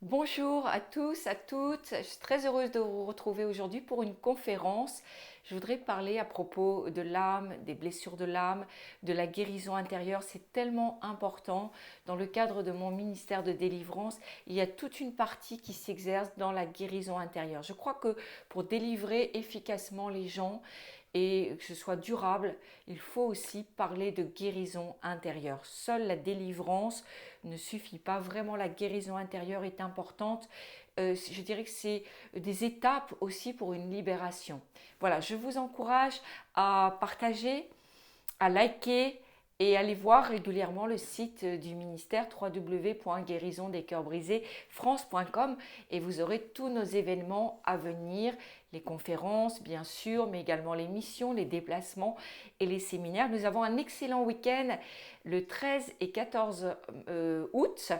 Bonjour à tous, à toutes. Je suis très heureuse de vous retrouver aujourd'hui pour une conférence. Je voudrais parler à propos de l'âme, des blessures de l'âme, de la guérison intérieure. C'est tellement important. Dans le cadre de mon ministère de délivrance, il y a toute une partie qui s'exerce dans la guérison intérieure. Je crois que pour délivrer efficacement les gens, et que ce soit durable, il faut aussi parler de guérison intérieure. Seule la délivrance ne suffit pas. Vraiment, la guérison intérieure est importante. Je dirais que c'est des étapes aussi pour une libération. Voilà, je vous encourage à partager, à liker et aller voir régulièrement le site du ministère www.guérisondescœursbrisés-france.com et vous aurez tous nos événements à venir, les conférences bien sûr, mais également les missions, les déplacements et les séminaires. Nous avons un excellent week-end le 13 et 14 août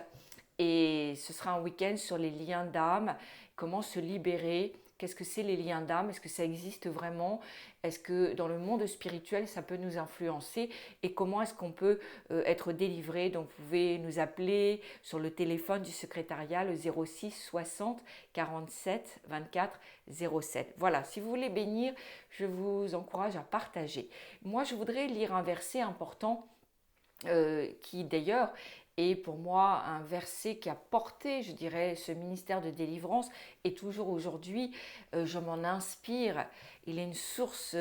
et ce sera un week-end sur les liens d'âme, comment se libérer. Qu'est-ce que c'est les liens d'âme? Est-ce que ça existe vraiment? Est-ce que dans le monde spirituel, ça peut nous influencer? Et comment est-ce qu'on peut être délivré? Donc vous pouvez nous appeler sur le téléphone du secrétariat, le 06 60 47 24 07. Voilà, si vous voulez bénir, je vous encourage à partager. Moi, je voudrais lire un verset important qui d'ailleurs est pour moi un verset qui a porté, je dirais, ce ministère de délivrance et toujours aujourd'hui, je m'en inspire. Il est une source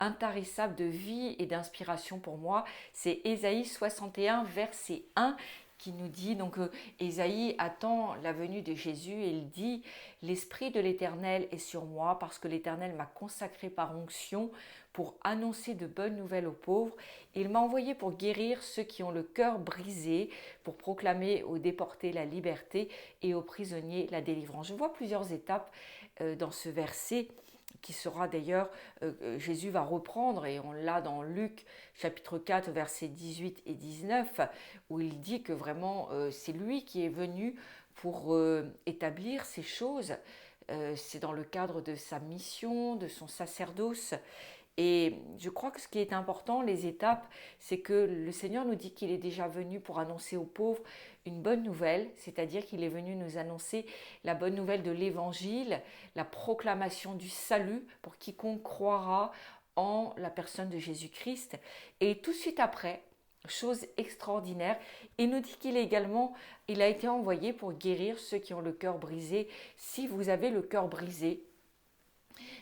intarissable de vie et d'inspiration pour moi. C'est Ésaïe 61, verset 1 qui nous dit, donc Ésaïe attend la venue de Jésus et il dit, l'Esprit de l'Éternel est sur moi parce que l'Éternel m'a consacré par onction pour annoncer de bonnes nouvelles aux pauvres. Il m'a envoyé pour guérir ceux qui ont le cœur brisé, pour proclamer aux déportés la liberté et aux prisonniers la délivrance. Je vois plusieurs étapes dans ce verset qui sera d'ailleurs, Jésus va reprendre, et on l'a dans Luc chapitre 4, versets 18 et 19, où il dit que vraiment c'est lui qui est venu pour établir ces choses. C'est dans le cadre de sa mission, de son sacerdoce. Et je crois que ce qui est important, les étapes, c'est que le Seigneur nous dit qu'il est déjà venu pour annoncer aux pauvres une bonne nouvelle, c'est-à-dire qu'il est venu nous annoncer la bonne nouvelle de l'Évangile, la proclamation du salut pour quiconque croira en la personne de Jésus-Christ. Et tout de suite après, chose extraordinaire, il nous dit qu'il est également, il a été envoyé pour guérir ceux qui ont le cœur brisé. Si vous avez le cœur brisé,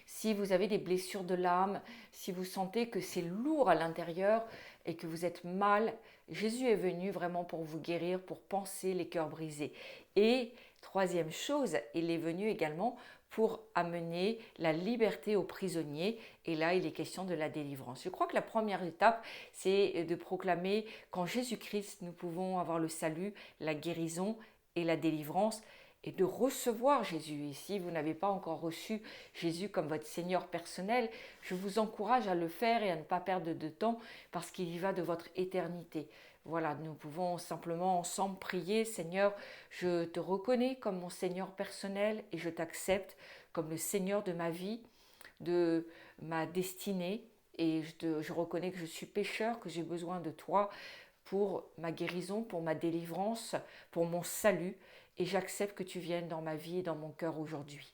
si vous avez des blessures de l'âme, si vous sentez que c'est lourd à l'intérieur et que vous êtes mal, Jésus est venu vraiment pour vous guérir, pour panser les cœurs brisés. Et troisième chose, il est venu également pour amener la liberté aux prisonniers. Et là, il est question de la délivrance. Je crois que la première étape, c'est de proclamer qu'en Jésus-Christ, nous pouvons avoir le salut, la guérison et la délivrance et de recevoir Jésus. Et si vous n'avez pas encore reçu Jésus comme votre Seigneur personnel, je vous encourage à le faire et à ne pas perdre de temps parce qu'il y va de votre éternité. Voilà, nous pouvons simplement ensemble prier, Seigneur, je te reconnais comme mon Seigneur personnel et je t'accepte comme le Seigneur de ma vie, de ma destinée. Et je reconnais que je suis pécheur, que j'ai besoin de toi pour ma guérison, pour ma délivrance, pour mon salut. Et j'accepte que tu viennes dans ma vie et dans mon cœur aujourd'hui.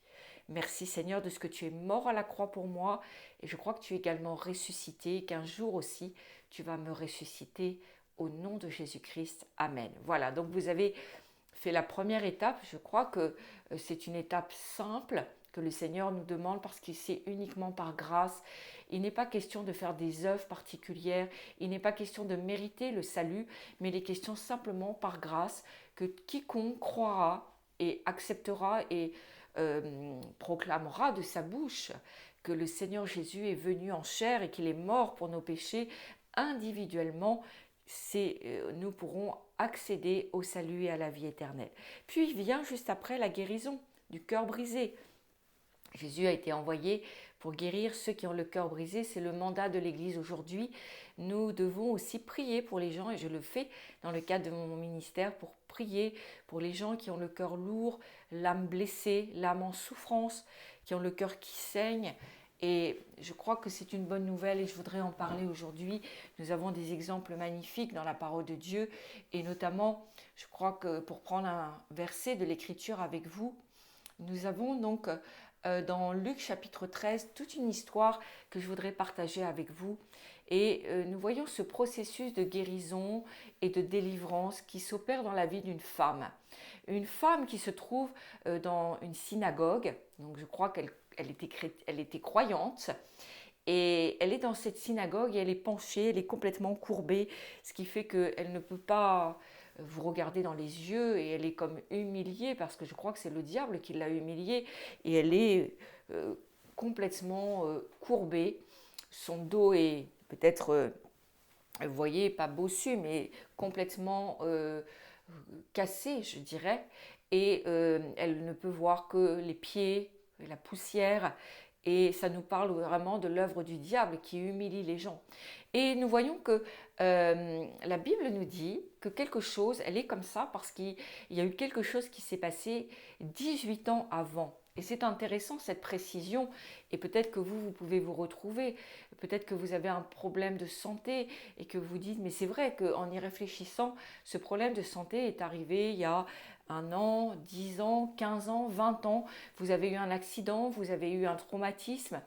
Merci Seigneur de ce que tu es mort à la croix pour moi et je crois que tu es également ressuscité et qu'un jour aussi tu vas me ressusciter au nom de Jésus-Christ. Amen. Voilà, donc vous avez fait la première étape. Je crois que c'est une étape simple que le Seigneur nous demande parce que c'est uniquement par grâce. Il n'est pas question de faire des œuvres particulières, il n'est pas question de mériter le salut, mais il est question simplement par grâce que quiconque croira et acceptera et proclamera de sa bouche que le Seigneur Jésus est venu en chair et qu'il est mort pour nos péchés individuellement, nous pourrons accéder au salut et à la vie éternelle. Puis vient juste après la guérison du cœur brisé. Jésus a été envoyé pour guérir ceux qui ont le cœur brisé. C'est le mandat de l'Église aujourd'hui. Nous devons aussi prier pour les gens, et je le fais dans le cadre de mon ministère, pour prier pour les gens qui ont le cœur lourd, l'âme blessée, l'âme en souffrance, qui ont le cœur qui saigne. Et je crois que c'est une bonne nouvelle et je voudrais en parler aujourd'hui. Nous avons des exemples magnifiques dans la parole de Dieu et notamment, je crois que pour prendre un verset de l'Écriture avec vous, nous avons donc dans Luc chapitre 13 toute une histoire que je voudrais partager avec vous. Et nous voyons ce processus de guérison et de délivrance qui s'opère dans la vie d'une femme. Une femme qui se trouve dans une synagogue, donc je crois elle était croyante, et elle est dans cette synagogue et elle est penchée, elle est complètement courbée, ce qui fait qu'elle ne peut pas vous regarder dans les yeux et elle est comme humiliée parce que je crois que c'est le diable qui l'a humiliée et elle est complètement courbée. Son dos est peut-être, vous voyez, pas bossu, mais complètement cassé, je dirais. Et elle ne peut voir que les pieds, la poussière. Et ça nous parle vraiment de l'œuvre du diable qui humilie les gens. Et nous voyons que la Bible nous dit que quelque chose, elle est comme ça parce qu'il y a eu quelque chose qui s'est passé 18 ans avant. Et c'est intéressant cette précision, et peut-être que vous pouvez vous retrouver, peut-être que vous avez un problème de santé et que vous dites, mais c'est vrai qu'en y réfléchissant, ce problème de santé est arrivé il y a 1 an, 10 ans, 15 ans, 20 ans, vous avez eu un accident, vous avez eu un traumatisme,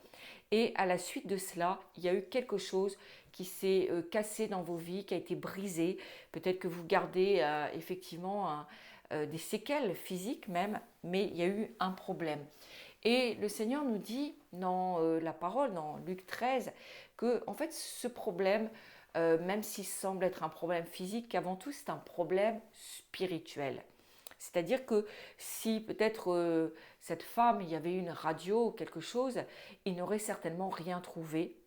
et à la suite de cela, il y a eu quelque chose qui s'est cassé dans vos vies, qui a été brisé. Peut-être que vous gardez effectivement des séquelles physiques même, mais il y a eu un problème. Et le Seigneur nous dit dans la parole, dans Luc 13, que en fait ce problème, même s'il semble être un problème physique, qu'avant tout c'est un problème spirituel. C'est-à-dire que si peut-être cette femme, il y avait une radio ou quelque chose, il n'aurait certainement rien trouvé.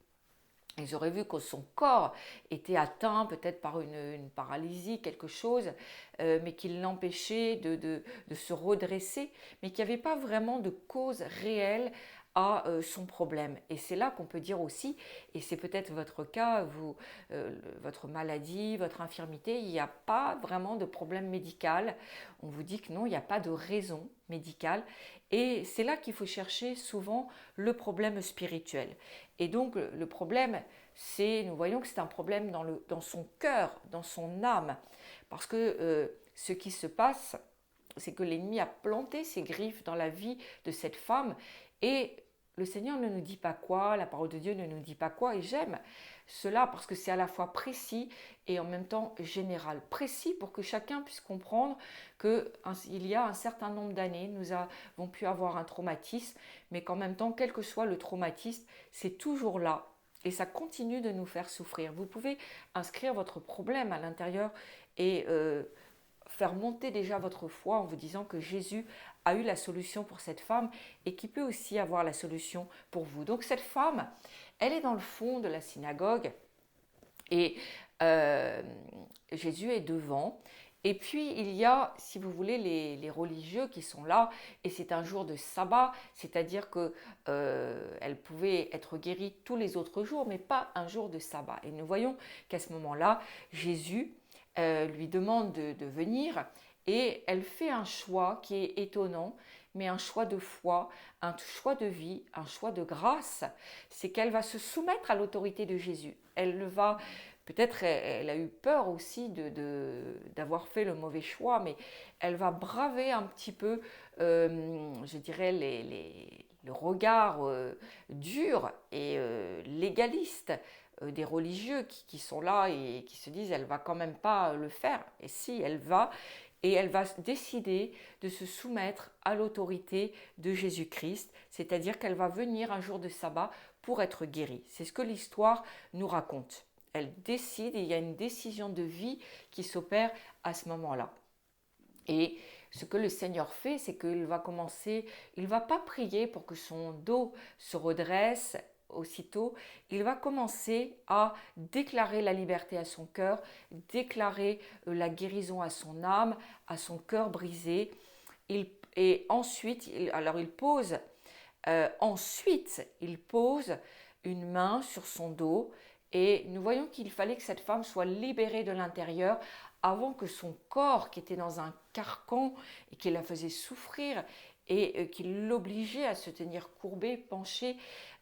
Ils auraient vu que son corps était atteint peut-être par une paralysie, quelque chose, mais qui l'empêchait de se redresser, mais qu'il n'y avait pas vraiment de cause réelle à son problème. Et c'est là qu'on peut dire aussi, et c'est peut-être votre cas, votre maladie, votre infirmité, il n'y a pas vraiment de problème médical. On vous dit que non, il n'y a pas de raison médicale. Et c'est là qu'il faut chercher souvent le problème spirituel. Et donc le problème, nous voyons que c'est un problème dans son cœur, dans son âme. Parce que ce qui se passe, c'est que l'ennemi a planté ses griffes dans la vie de cette femme et le Seigneur ne nous dit pas quoi, la parole de Dieu ne nous dit pas quoi, et j'aime cela parce que c'est à la fois précis et en même temps général. Précis pour que chacun puisse comprendre qu'il y a un certain nombre d'années, nous avons pu avoir un traumatisme, mais qu'en même temps, quel que soit le traumatisme, c'est toujours là. Et ça continue de nous faire souffrir. Vous pouvez inscrire votre problème à l'intérieur et faire monter déjà votre foi en vous disant que Jésus a eu la solution pour cette femme et qui peut aussi avoir la solution pour vous. Donc cette femme, elle est dans le fond de la synagogue et Jésus est devant. Et puis il y a, si vous voulez, les religieux qui sont là, et c'est un jour de sabbat, c'est-à-dire qu'elle pouvait être guérie tous les autres jours, mais pas un jour de sabbat. Et nous voyons qu'à ce moment-là, Jésus lui demande de venir, et elle fait un choix qui est étonnant, mais un choix de foi, un choix de vie, un choix de grâce. C'est qu'elle va se soumettre à l'autorité de Jésus. Elle va peut-être elle a eu peur aussi d'avoir fait le mauvais choix, mais elle va braver un petit peu, je dirais, le regard dur et légaliste des religieux qui sont là et qui se disent elle va quand même pas le faire. Et si, elle va, et elle va décider de se soumettre à l'autorité de Jésus-Christ, c'est-à-dire qu'elle va venir un jour de sabbat pour être guérie. C'est ce que l'histoire nous raconte. Elle décide et il y a une décision de vie qui s'opère à ce moment-là. Et ce que le Seigneur fait, c'est qu'il va commencer, il ne va pas prier pour que son dos se redresse aussitôt, il va commencer à déclarer la liberté à son cœur, déclarer la guérison à son âme, à son cœur brisé. Et ensuite, il pose une main sur son dos. Et nous voyons qu'il fallait que cette femme soit libérée de l'intérieur avant que son corps, qui était dans un carcan et qui la faisait souffrir et qui l'obligeait à se tenir courbée, penchée,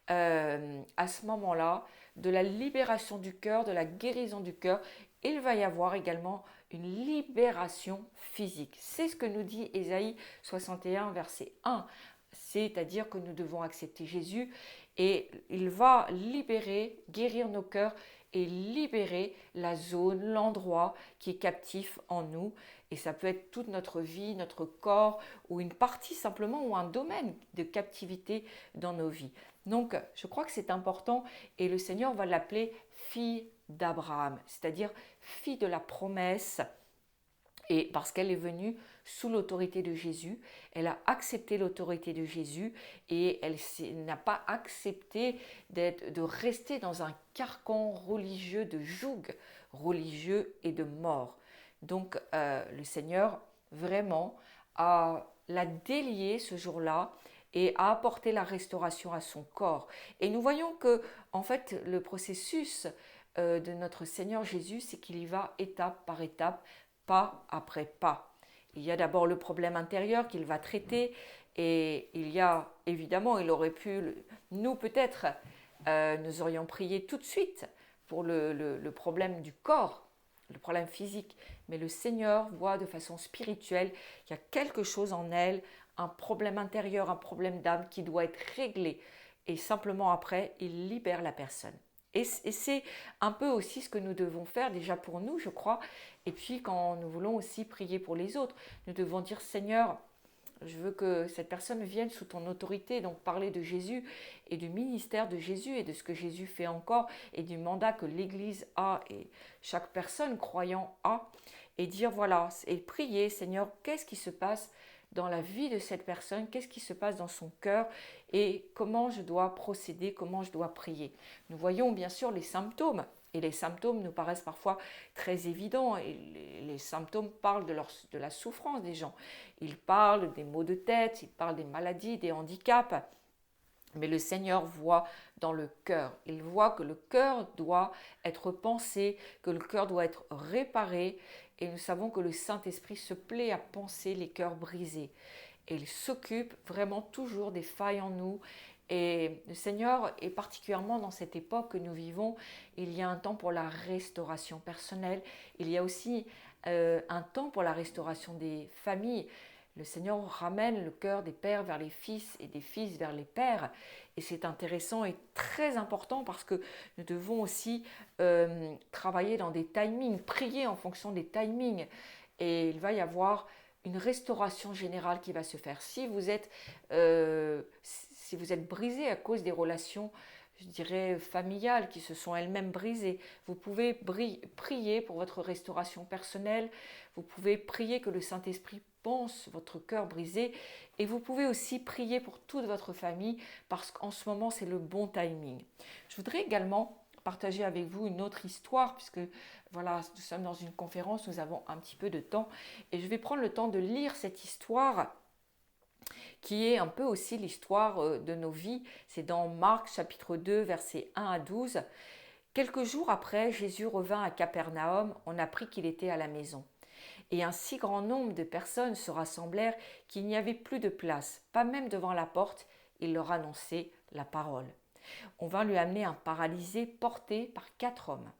à ce moment-là, de la libération du cœur, de la guérison du cœur. Il va y avoir également une libération physique. C'est ce que nous dit Ésaïe 61, verset 1. C'est-à-dire que nous devons accepter Jésus et il va libérer, guérir nos cœurs et libérer la zone, l'endroit qui est captif en nous. Et ça peut être toute notre vie, notre corps ou une partie simplement ou un domaine de captivité dans nos vies. Donc, je crois que c'est important et le Seigneur va l'appeler fille d'Abraham, c'est-à-dire fille de la promesse. Et parce qu'elle est venue sous l'autorité de Jésus, elle a accepté l'autorité de Jésus et elle n'a pas accepté de rester dans un carcan religieux de joug religieux et de mort. Donc le Seigneur vraiment l'a déliée ce jour-là et a apporté la restauration à son corps. Et nous voyons que en fait le processus de notre Seigneur Jésus, c'est qu'il y va étape par étape, pas après pas. Il y a d'abord le problème intérieur qu'il va traiter et il y a évidemment, il aurait pu, nous peut-être, nous aurions prié tout de suite pour le problème du corps, le problème physique, mais le Seigneur voit de façon spirituelle qu'il y a quelque chose en elle, un problème intérieur, un problème d'âme qui doit être réglé et simplement après, il libère la personne. Et c'est un peu aussi ce que nous devons faire déjà pour nous, je crois. Et puis quand nous voulons aussi prier pour les autres, nous devons dire Seigneur, je veux que cette personne vienne sous ton autorité, donc parler de Jésus et du ministère de Jésus et de ce que Jésus fait encore et du mandat que l'Église a et chaque personne croyant a. Et dire voilà, et prier Seigneur, qu'est-ce qui se passe dans la vie de cette personne, qu'est-ce qui se passe dans son cœur et comment je dois procéder, comment je dois prier. Nous voyons bien sûr les symptômes et les symptômes nous paraissent parfois très évidents et les symptômes parlent de la souffrance des gens. Ils parlent des maux de tête, ils parlent des maladies, des handicaps. Mais le Seigneur voit dans le cœur. Il voit que le cœur doit être pensé, que le cœur doit être réparé. Et nous savons que le Saint-Esprit se plaît à penser les cœurs brisés. Et il s'occupe vraiment toujours des failles en nous. Et le Seigneur, et particulièrement dans cette époque que nous vivons, il y a un temps pour la restauration personnelle. Il y a aussi un temps pour la restauration des familles. Le Seigneur ramène le cœur des pères vers les fils et des fils vers les pères. Et c'est intéressant et très important parce que nous devons aussi travailler dans des timings, prier en fonction des timings. Et il va y avoir une restauration générale qui va se faire. Si vous êtes brisé à cause des relations, je dirais, familiales qui se sont elles-mêmes brisées, vous pouvez prier pour votre restauration personnelle, vous pouvez prier que le Saint-Esprit pense votre cœur brisé et vous pouvez aussi prier pour toute votre famille parce qu'en ce moment c'est le bon timing. Je voudrais également partager avec vous une autre histoire puisque voilà, nous sommes dans une conférence, nous avons un petit peu de temps et je vais prendre le temps de lire cette histoire qui est un peu aussi l'histoire de nos vies. C'est dans Marc chapitre 2 versets 1 à 12. Quelques jours après, Jésus revint à Capernaum, on apprit qu'il était à la maison. Et un si grand nombre de personnes se rassemblèrent qu'il n'y avait plus de place, pas même devant la porte, il leur annonçait la parole. On vint lui amener un paralysé porté par 4 hommes.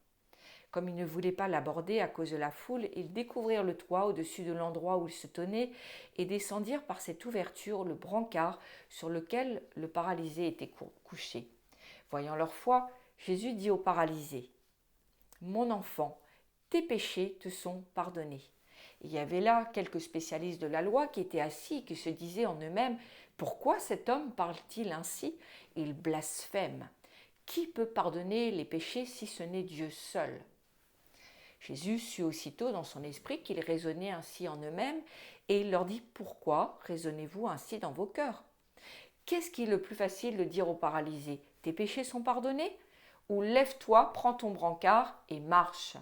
Comme ils ne voulaient pas l'aborder à cause de la foule, ils découvrirent le toit au-dessus de l'endroit où il se tenait et descendirent par cette ouverture le brancard sur lequel le paralysé était couché. Voyant leur foi, Jésus dit au paralysé : « Mon enfant, tes péchés te sont pardonnés. » Il y avait là quelques spécialistes de la loi qui étaient assis et qui se disaient en eux-mêmes : « Pourquoi cet homme parle-t-il ainsi ? Il blasphème. Qui peut pardonner les péchés si ce n'est Dieu seul ?» Jésus sut aussitôt dans son esprit qu'ils raisonnaient ainsi en eux-mêmes et il leur dit : « Pourquoi raisonnez-vous ainsi dans vos cœurs ? Qu'est-ce qui est le plus facile de dire au paralysé : tes péchés sont pardonnés ? Ou lève-toi, prends ton brancard et marche. »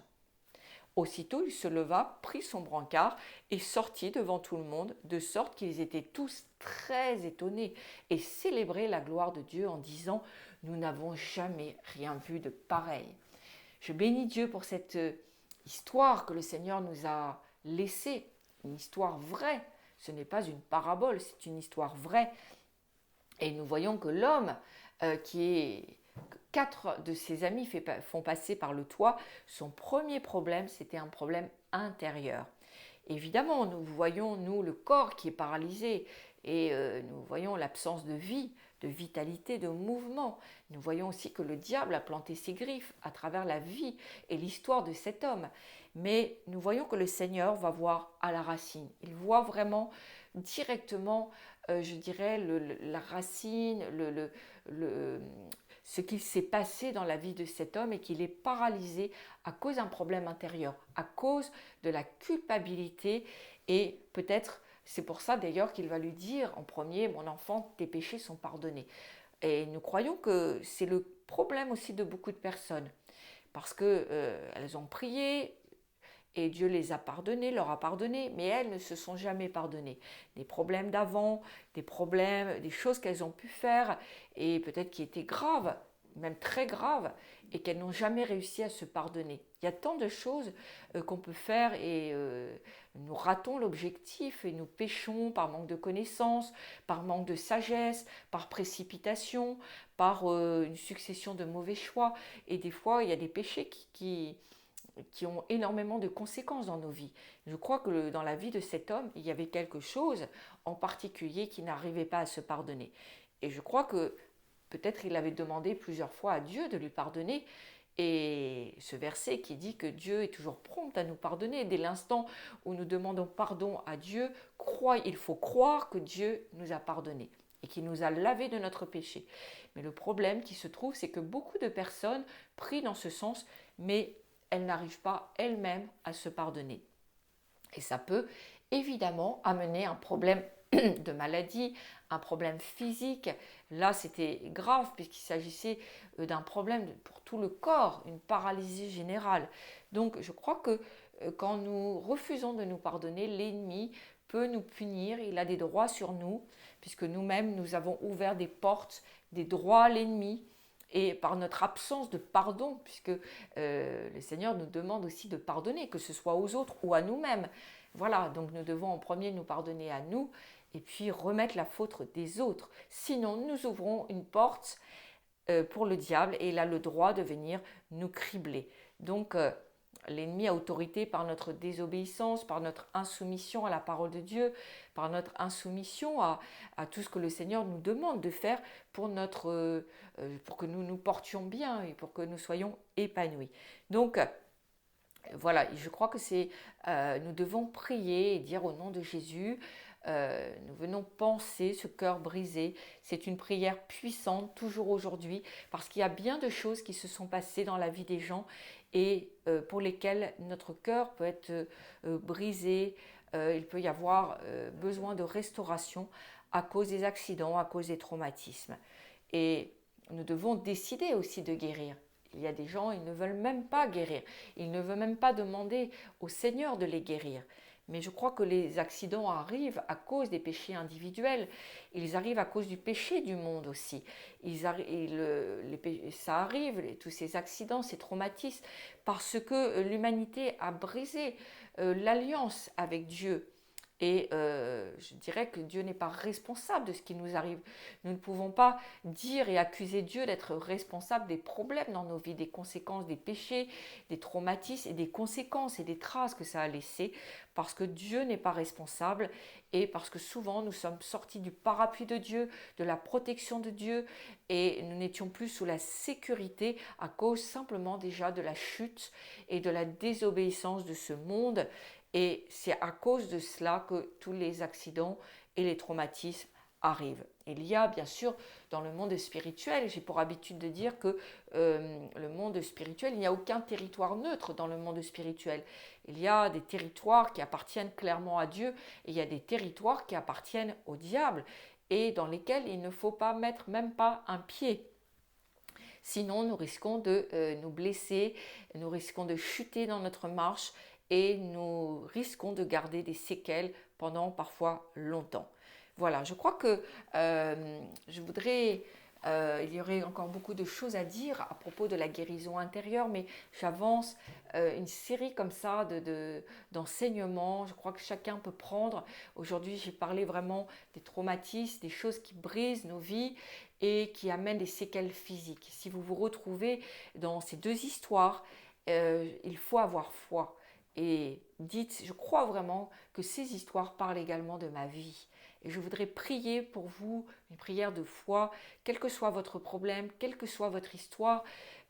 Aussitôt il se leva, prit son brancard et sortit devant tout le monde, de sorte qu'ils étaient tous très étonnés et célébraient la gloire de Dieu en disant : « Nous n'avons jamais rien vu de pareil. » Je bénis Dieu pour cette histoire que le Seigneur nous a laissée, une histoire vraie. Ce n'est pas une parabole, c'est une histoire vraie. Et nous voyons que l'homme qui est... Quatre de ses amis font passer par le toit. Son premier problème, c'était un problème intérieur. Évidemment, nous voyons, nous, le corps qui est paralysé et nous voyons l'absence de vie, de vitalité, de mouvement. Nous voyons aussi que le diable a planté ses griffes à travers la vie et l'histoire de cet homme. Mais nous voyons que le Seigneur va voir à la racine. Il voit vraiment directement, je dirais, la racine, ce qu'il s'est passé dans la vie de cet homme et qu'il est paralysé à cause d'un problème intérieur, à cause de la culpabilité et peut-être, c'est pour ça d'ailleurs qu'il va lui dire en premier, mon enfant, tes péchés sont pardonnés. Et nous croyons que c'est le problème aussi de beaucoup de personnes parce qu'elles ont prié, et Dieu les a pardonnés, leur a pardonné, mais elles ne se sont jamais pardonnées. Des problèmes d'avant, des problèmes, des choses qu'elles ont pu faire, et peut-être qui étaient graves, même très graves, et qu'elles n'ont jamais réussi à se pardonner. Il y a tant de choses qu'on peut faire et nous ratons l'objectif et nous péchons par manque de connaissances, par manque de sagesse, par précipitation, par une succession de mauvais choix. Et des fois, il y a des péchés qui ont énormément de conséquences dans nos vies. Je crois que dans la vie de cet homme, il y avait quelque chose en particulier qui n'arrivait pas à se pardonner. Et je crois que peut-être il avait demandé plusieurs fois à Dieu de lui pardonner. Et ce verset qui dit que Dieu est toujours prompt à nous pardonner, dès l'instant où nous demandons pardon à Dieu, il faut croire que Dieu nous a pardonné et qu'il nous a lavé de notre péché. Mais le problème qui se trouve, c'est que beaucoup de personnes prient dans ce sens, mais elles n'arrivent pas elles-mêmes à se pardonner. Et ça peut évidemment amener un problème de maladie, un problème physique. Là, c'était grave puisqu'il s'agissait d'un problème pour tout le corps, une paralysie générale. Donc, je crois que quand nous refusons de nous pardonner, l'ennemi peut nous punir, il a des droits sur nous, puisque nous-mêmes, nous avons ouvert des portes, des droits à l'ennemi, et par notre absence de pardon, puisque le Seigneur nous demande aussi de pardonner, que ce soit aux autres ou à nous-mêmes. Voilà, donc nous devons en premier nous pardonner à nous, et puis remettre la faute des autres. Sinon, nous ouvrons une porte pour le diable, et il a le droit de venir nous cribler. Donc, l'ennemi a autorité par notre désobéissance, par notre insoumission à la parole de Dieu, par notre insoumission à tout ce que le Seigneur nous demande de faire pour que nous nous portions bien et pour que nous soyons épanouis. Donc, voilà, je crois que nous devons prier et dire au nom de Jésus, nous venons penser ce cœur brisé. C'est une prière puissante, toujours aujourd'hui, parce qu'il y a bien de choses qui se sont passées dans la vie des gens et pour lesquelles notre cœur peut être brisé. Il peut y avoir besoin de restauration à cause des accidents, à cause des traumatismes. Et nous devons décider aussi de guérir. Il y a des gens, ils ne veulent même pas guérir. Ils ne veulent même pas demander au Seigneur de les guérir. Mais je crois que les accidents arrivent à cause des péchés individuels. Ils arrivent à cause du péché du monde aussi. Ça arrive, tous ces accidents, ces traumatismes, parce que l'humanité a brisé l'alliance avec Dieu. Et je dirais que Dieu n'est pas responsable de ce qui nous arrive. Nous ne pouvons pas dire et accuser Dieu d'être responsable des problèmes dans nos vies, des conséquences des péchés, des traumatismes et des conséquences et des traces que ça a laissées, parce que Dieu n'est pas responsable et parce que souvent nous sommes sortis du parapluie de Dieu, de la protection de Dieu, et nous n'étions plus sous la sécurité à cause simplement déjà de la chute et de la désobéissance de ce monde. Et c'est à cause de cela que tous les accidents et les traumatismes arrivent. Il y a bien sûr dans le monde spirituel, j'ai pour habitude de dire que le monde spirituel, il n'y a aucun territoire neutre dans le monde spirituel. Il y a des territoires qui appartiennent clairement à Dieu et il y a des territoires qui appartiennent au diable et dans lesquels il ne faut pas mettre même pas un pied. Sinon, nous risquons de nous blesser, nous risquons de chuter dans notre marche et nous risquons de garder des séquelles pendant parfois longtemps. Voilà, je crois que je voudrais Il y aurait encore beaucoup de choses à dire à propos de la guérison intérieure, mais j'avance une série comme ça d'enseignements. Je crois que chacun peut prendre. Aujourd'hui, j'ai parlé vraiment des traumatismes, des choses qui brisent nos vies et qui amènent des séquelles physiques. Si vous vous retrouvez dans ces deux histoires, il faut avoir foi. Et dites, je crois vraiment que ces histoires parlent également de ma vie. Et je voudrais prier pour vous, une prière de foi, quel que soit votre problème, quelle que soit votre histoire,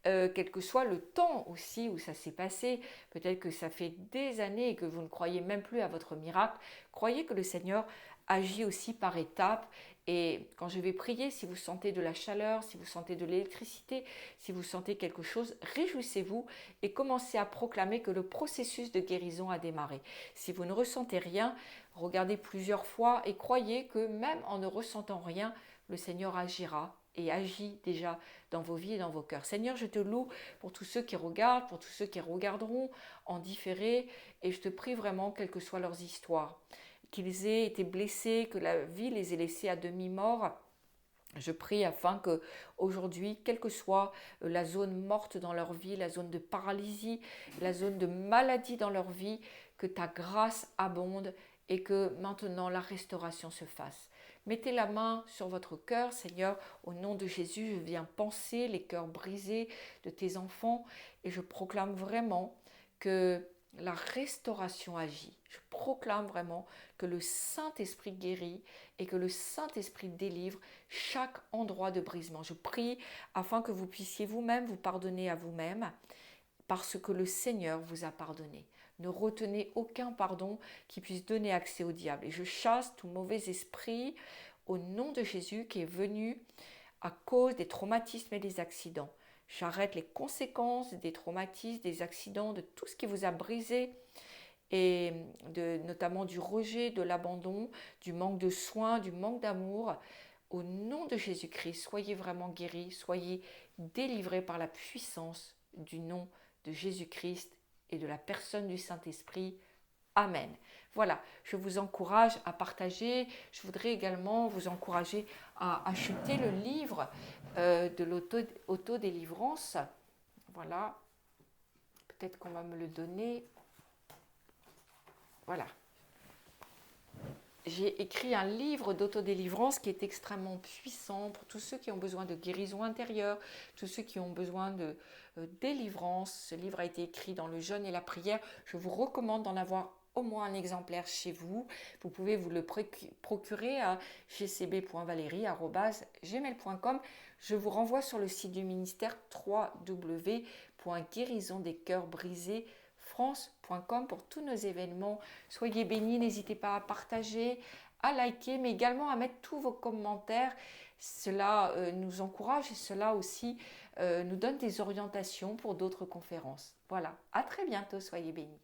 quel que soit le temps aussi où ça s'est passé. Peut-être que ça fait des années et que vous ne croyez même plus à votre miracle. Croyez que le Seigneur agit aussi par étapes. Et quand je vais prier, si vous sentez de la chaleur, si vous sentez de l'électricité, si vous sentez quelque chose, réjouissez-vous et commencez à proclamer que le processus de guérison a démarré. Si vous ne ressentez rien, regardez plusieurs fois et croyez que même en ne ressentant rien, le Seigneur agira et agit déjà dans vos vies et dans vos cœurs. Seigneur, je te loue pour tous ceux qui regardent, pour tous ceux qui regarderont en différé, et je te prie vraiment, quelles que soient leurs histoires, qu'ils aient été blessés, que la vie les ait laissés à demi-morts. Je prie afin que aujourd'hui, quelle que soit la zone morte dans leur vie, la zone de paralysie, la zone de maladie dans leur vie, que ta grâce abonde et que maintenant la restauration se fasse. Mettez la main sur votre cœur, Seigneur, au nom de Jésus, je viens panser les cœurs brisés de tes enfants et je proclame vraiment que la restauration agit. Je proclame vraiment que le Saint-Esprit guérit et que le Saint-Esprit délivre chaque endroit de brisement. Je prie afin que vous puissiez vous-même vous pardonner à vous-même parce que le Seigneur vous a pardonné. Ne retenez aucun pardon qui puisse donner accès au diable. Et je chasse tout mauvais esprit au nom de Jésus qui est venu à cause des traumatismes et des accidents. J'arrête les conséquences des traumatismes, des accidents, de tout ce qui vous a brisé et notamment du rejet, de l'abandon, du manque de soins, du manque d'amour. Au nom de Jésus-Christ, soyez vraiment guéris, soyez délivrés par la puissance du nom de Jésus-Christ et de la personne du Saint-Esprit. Amen. Voilà, je vous encourage à partager. Je voudrais également vous encourager à acheter le livre de l'auto-délivrance. Voilà, peut-être qu'on va me le donner. Voilà. J'ai écrit un livre d'autodélivrance qui est extrêmement puissant pour tous ceux qui ont besoin de guérison intérieure, tous ceux qui ont besoin de délivrance. Ce livre a été écrit dans le jeûne et la prière. Je vous recommande d'en avoir au moins un exemplaire chez vous. Vous pouvez vous le procurer à gcb.valerie@gmail.com. Je vous renvoie sur le site du ministère www.guérisondescœursbrisés.france.com pour tous nos événements. Soyez bénis, n'hésitez pas à partager, à liker, mais également à mettre tous vos commentaires. Cela nous encourage et cela aussi nous donne des orientations pour d'autres conférences. Voilà, à très bientôt, soyez bénis.